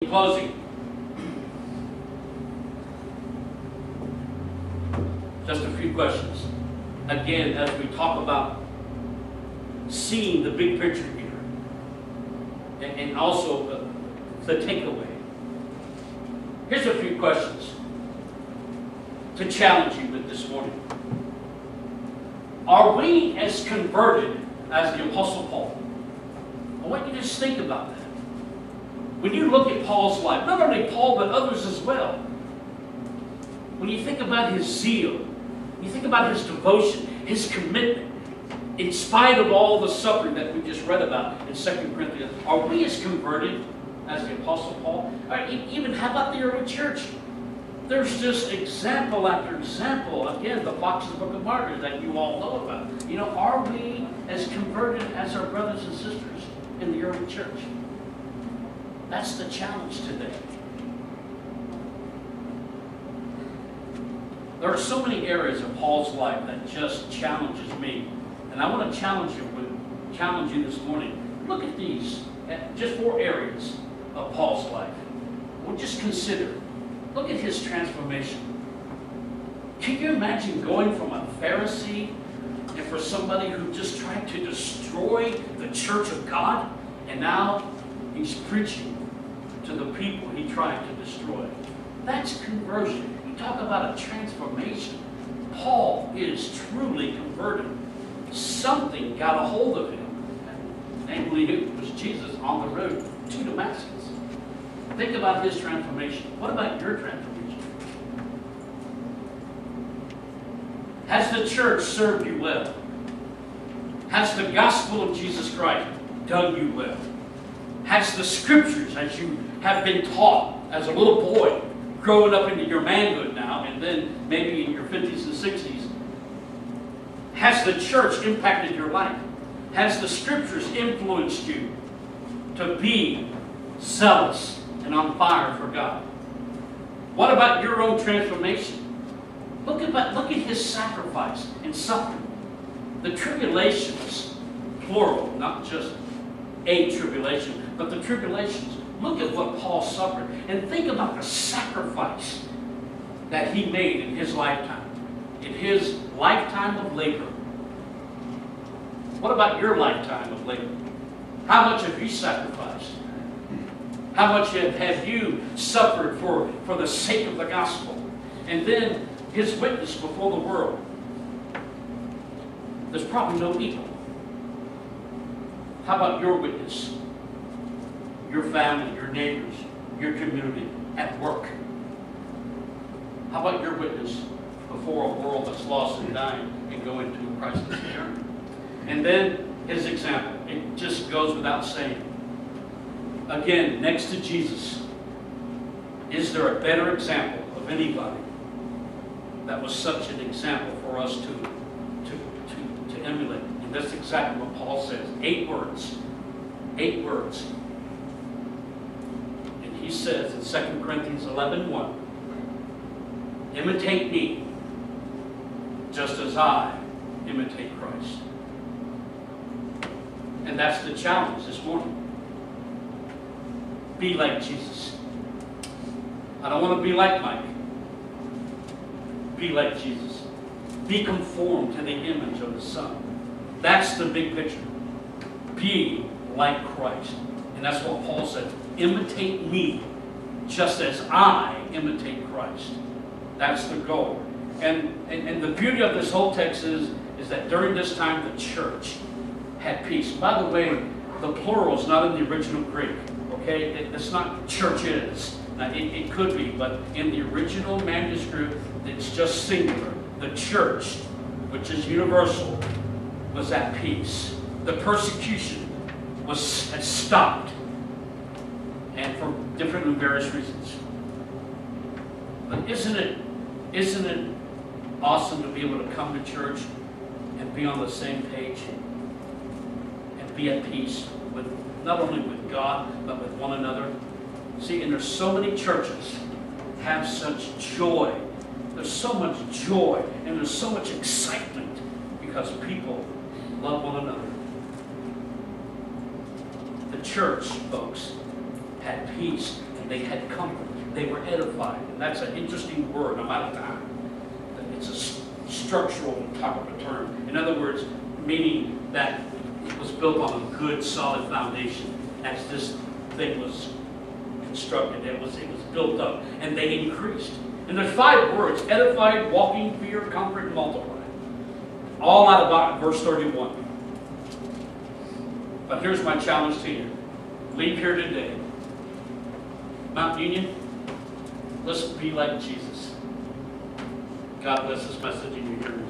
In closing, just a few questions. Again, as we talk about seeing the big picture here, and also the takeaway. Here's a few questions to challenge you with this morning. Are we as converted as the Apostle Paul? I want you to just think about that. When you look at Paul's life, not only Paul, but others as well, when you think about his zeal, you think about his devotion, his commitment, in spite of all the suffering that we just read about in 2 Corinthians, are we as converted as the Apostle Paul? Even how about the early church? There's just example after example. Again, the Fox's Book of Martyrs that you all know about. You know, are we as converted as our brothers and sisters in the early church? That's the challenge today. There are so many areas of Paul's life that just challenges me. And I want to challenge you this morning. Look at these, just 4 areas of Paul's life. We'll just consider. Look at his transformation. Can you imagine going from a Pharisee and for somebody who just tried to destroy the church of God, and now he's preaching to the people he tried to destroy? That's conversion. You talk about a transformation. Paul is truly converted. Something got a hold of him. Namely, it was Jesus on the road to Damascus. Think about his transformation. What about your transformation? Has the church served you well? Has the gospel of Jesus Christ done you well? Has the scriptures, as you have been taught as a little boy, growing up into your manhood now, and then maybe in your 50s and 60s, has the church impacted your life? Has the scriptures influenced you to be zealous and on fire for God? What about your own transformation? Look at his sacrifice and suffering. The tribulations, plural, not just a tribulation, but the tribulations. Look at what Paul suffered. And think about the sacrifice that he made in his lifetime. In his lifetime of labor. What about your lifetime of labor? How much have you sacrificed? How much have you suffered for the sake of the gospel? And then his witness before the world. There's probably no equal. How about your witness? Your family, your neighbors, your community, at work. How about your witness before a world that's lost and dying and going to Christ's return? And then his example. It just goes without saying. Again, next to Jesus, is there a better example of anybody that was such an example for us to emulate? And that's exactly what Paul says. 8 words. 8 words. And he says in 2 Corinthians 11:1, imitate me just as I imitate Christ. And that's the challenge this morning. Be like Jesus. I don't want to be like Mike. Be like Jesus. Be conformed to the image of the Son. That's the big picture. Be like Christ. And that's what Paul said. Imitate me just as I imitate Christ. That's the goal. And the beauty of this whole text is that during this time the church had peace. By the way, the plural is not in the original Greek. Okay? It's not churches. Now, it could be, but in the original manuscript, it's just singular. The church, which is universal, was at peace. The persecution had stopped, and for different and various reasons. But isn't it awesome to be able to come to church and be on the same page and be at peace with not only with God but with one another? See, and there's so many churches have such joy. There's so much joy and there's so much excitement because people love one another. The church, folks, had peace and They had comfort. They were edified. And that's an interesting word. I'm out of time. It's a structural type of a term. In other words, meaning that it was built on a good, solid foundation. As this thing was constructed, it was built up. And they increased. And there's 5 words: edified, walking, fear, comfort, and multiply. All out of verse 31. But here's my challenge to you. Leave here today. Mount Union, let's be like Jesus. God bless this message in your hearing.